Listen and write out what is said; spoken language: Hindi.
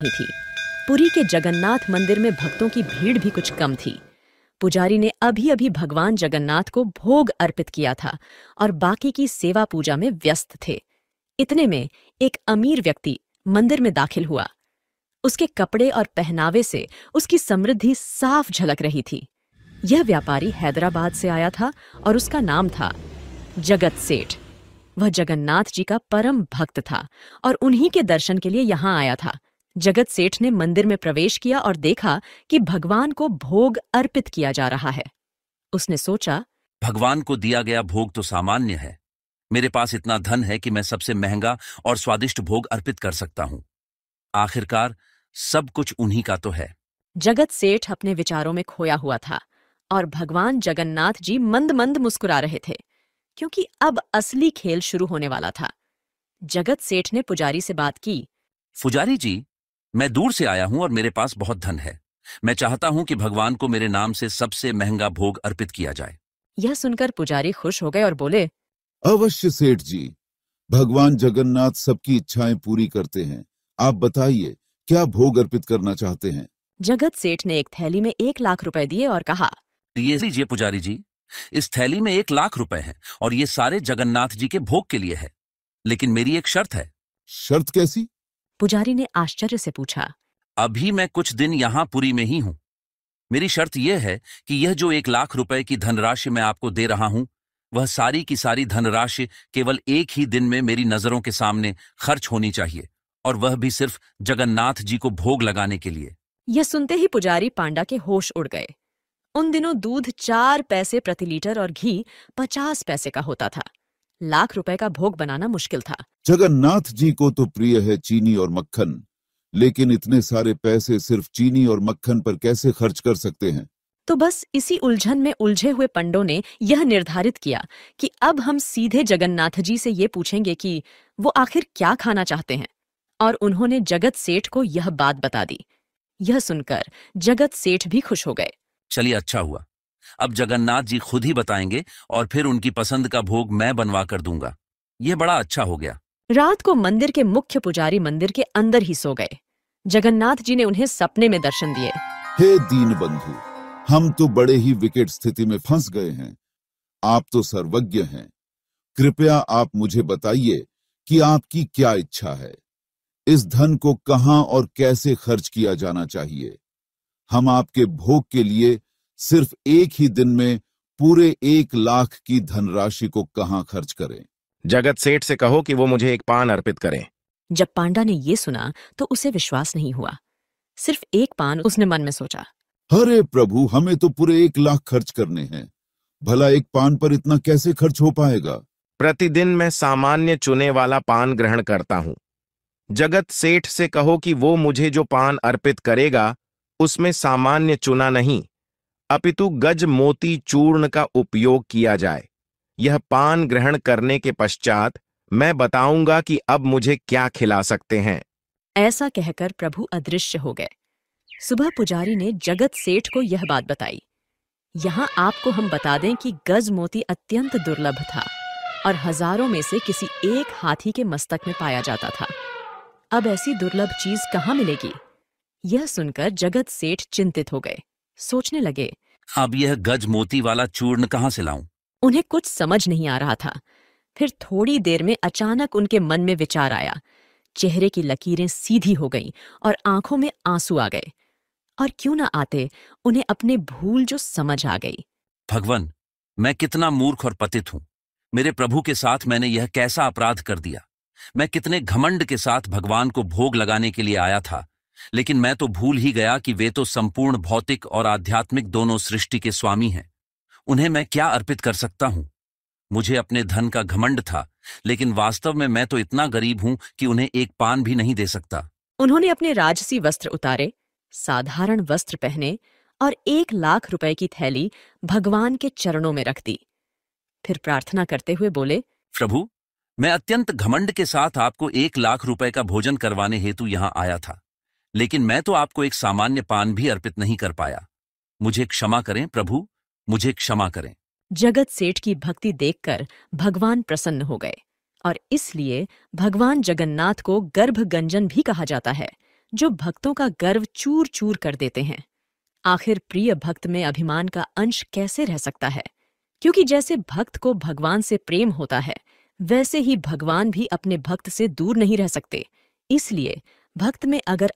थी। पुरी के जगन्नाथ मंदिर में भक्तों की भीड़ भी कुछ कम थी। पुजारी ने अभी अभी भगवान जगन्नाथ को भोग अर्पित किया था और बाकी की सेवा पूजा में व्यस्त थे। इतने में एक अमीर व्यक्ति मंदिर में दाखिल हुआ। उसके कपड़े और पहनावे से उसकी समृद्धि साफ झलक रही थी। यह व्यापारी हैदराबाद से आया था और उसका नाम था जगत सेठ। वह जगन्नाथ जी का परम भक्त था और उन्हीं के दर्शन के लिए यहाँ आया था। जगत सेठ ने मंदिर में प्रवेश किया और देखा कि भगवान को भोग अर्पित किया जा रहा है। उसने सोचा, भगवान को दिया गया भोग तो सामान्य है। मेरे पास इतना धन है कि मैं सबसे महंगा और स्वादिष्ट भोग अर्पित कर सकता हूँ। आखिरकार सब कुछ उन्हीं का तो है। जगत सेठ अपने विचारों में खोया हुआ था और भगवान जगन्नाथ जी मंद मंद मुस्कुरा रहे थे, क्योंकि अब असली खेल शुरू होने वाला था। जगत सेठ ने पुजारी से बात की। पुजारी जी, मैं दूर से आया हूं और मेरे पास बहुत धन है। मैं चाहता हूं कि भगवान को मेरे नाम से सबसे महंगा भोग अर्पित किया जाए। यह सुनकर पुजारी खुश हो गए और बोले, अवश्य सेठ जी, भगवान जगन्नाथ सबकी इच्छाएं पूरी करते हैं। आप बताइए, क्या भोग अर्पित करना चाहते हैं? जगत सेठ ने एक थैली में 1 लाख रुपए दिए और कहा, ये लीजिए पुजारी जी, इस थैली में 1 लाख रुपए हैं और ये सारे जगन्नाथ जी के भोग के लिए है। लेकिन मेरी एक शर्त है। शर्त कैसी? पुजारी ने आश्चर्य से पूछा। अभी मैं कुछ दिन यहाँ पुरी में ही हूँ। मेरी शर्त यह है कि यह जो 1 लाख रुपए की धनराशि मैं आपको दे रहा हूँ, वह सारी की सारी धनराशि केवल एक ही दिन में मेरी नजरों के सामने खर्च होनी चाहिए, और वह भी सिर्फ जगन्नाथ जी को भोग लगाने के लिए। यह सुनते ही पुजारी पांडा के होश उड़ गए। उन दिनों दूध 4 पैसे प्रति लीटर और घी 50 पैसे का होता था। लाख रुपए का भोग बनाना मुश्किल था। जगन्नाथ जी को तो प्रिय है चीनी और मक्खन, लेकिन इतने सारे पैसे सिर्फ चीनी और मक्खन पर कैसे खर्च कर सकते हैं? तो बस इसी उलझन में उलझे हुए पंडों ने यह निर्धारित किया कि अब हम सीधे जगन्नाथ जी से ये पूछेंगे कि वो आखिर क्या खाना चाहते हैं, और उन्होंने जगत सेठ को यह बात बता दी। यह सुनकर जगत सेठ भी खुश हो गए। चलिए, अच्छा हुआ। अब जगन्नाथ जी खुद ही बताएंगे और फिर उनकी पसंद का भोग मैं बनवा कर दूंगा। यह बड़ा अच्छा हो गया। रात को मंदिर के मुख्य पुजारी मंदिर के अंदर ही सो गए। जगन्नाथ जी ने उन्हें सपने में दर्शन दिए। हे दीन बंधु, हम तो बड़े ही विकट स्थिति में फंस गए हैं। आप तो सर्वज्ञ हैं। कृपया आप मुझे बताइए कि आपकी क्या इच्छा है। इस धन को कहां और कैसे खर्च किया जाना चाहिए? हम आपके भोग के लिए सिर्फ एक ही दिन में पूरे 1 लाख की धनराशि को कहां खर्च करें? जगत सेठ से कहो कि वो मुझे एक पान अर्पित करें। जब पांडा ने ये सुना तो उसे विश्वास नहीं हुआ। सिर्फ एक पान उसने मन में सोचा। अरे प्रभु, हमें तो पूरे 1 लाख खर्च करने हैं। भला एक पान पर इतना कैसे खर्च हो पाएगा? प्रतिदिन मैं सामान्य चुने वाला पान ग्रहण करता हूं। जगत सेठ से कहो कि वो मुझे जो पान अर्पित करेगा उसमें सामान्य चुना नहीं, अपितु गज मोती चूर्ण का उपयोग किया जाए। यह पान ग्रहण करने के पश्चात मैं बताऊंगा कि अब मुझे क्या खिला सकते हैं। ऐसा कहकर प्रभु अदृश्य हो गए। सुबह पुजारी ने जगत सेठ को यह बात बताई। यहाँ आपको हम बता दें कि गज मोती अत्यंत दुर्लभ था और हजारों में से किसी एक हाथी के मस्तक में पाया जाता था। अब ऐसी दुर्लभ चीज कहाँ मिलेगी? यह सुनकर जगत सेठ चिंतित हो गए। सोचने लगे, अब यह गज मोती वाला चूर्ण कहां से लाऊं? उन्हें कुछ समझ नहीं आ रहा था। फिर थोड़ी देर में अचानक उनके मन में विचार आया। चेहरे की लकीरें सीधी हो गईं और आंखों में आंसू आ गए। और क्यों ना आते, उन्हें अपने भूल जो समझ आ गई। भगवान, मैं कितना मूर्ख और पतित हूं। मेरे प्रभु के साथ मैंने यह कैसा अपराध कर दिया। मैं कितने घमंड के साथ भगवान को भोग लगाने के लिए आया था, लेकिन मैं तो भूल ही गया कि वे तो संपूर्ण भौतिक और आध्यात्मिक दोनों सृष्टि के स्वामी हैं। उन्हें मैं क्या अर्पित कर सकता हूं? मुझे अपने धन का घमंड था, लेकिन वास्तव में मैं तो इतना गरीब हूं कि उन्हें एक पान भी नहीं दे सकता। उन्होंने अपने राजसी वस्त्र उतारे, साधारण वस्त्र पहने और 1 लाख रुपए की थैली भगवान के चरणों में रख दी। फिर प्रार्थना करते हुए बोले, प्रभु, मैं अत्यंत घमंड के साथ आपको 1 लाख रुपए का भोजन करवाने हेतु यहां आया था, लेकिन मैं तो आपको एक सामान्य पान भी अर्पित नहीं कर पाया। मुझे क्षमा करें प्रभु, मुझे क्षमा करें। जगत सेठ की भक्ति देखकर भगवान प्रसन्न हो गए और इसलिए भगवान जगन्नाथ को गर्भगंजन भी कहा जाता है, जो भक्तों का गर्व चूर चूर कर देते हैं। आखिर प्रिय भक्त में अभिमान का अंश कैसे रह सकता है? क्योंकि जैसे भक्त को भगवान से प्रेम होता है, वैसे ही भगवान भी अपने भक्त से दूर नहीं रह सकते। इसलिए भक्त में अगर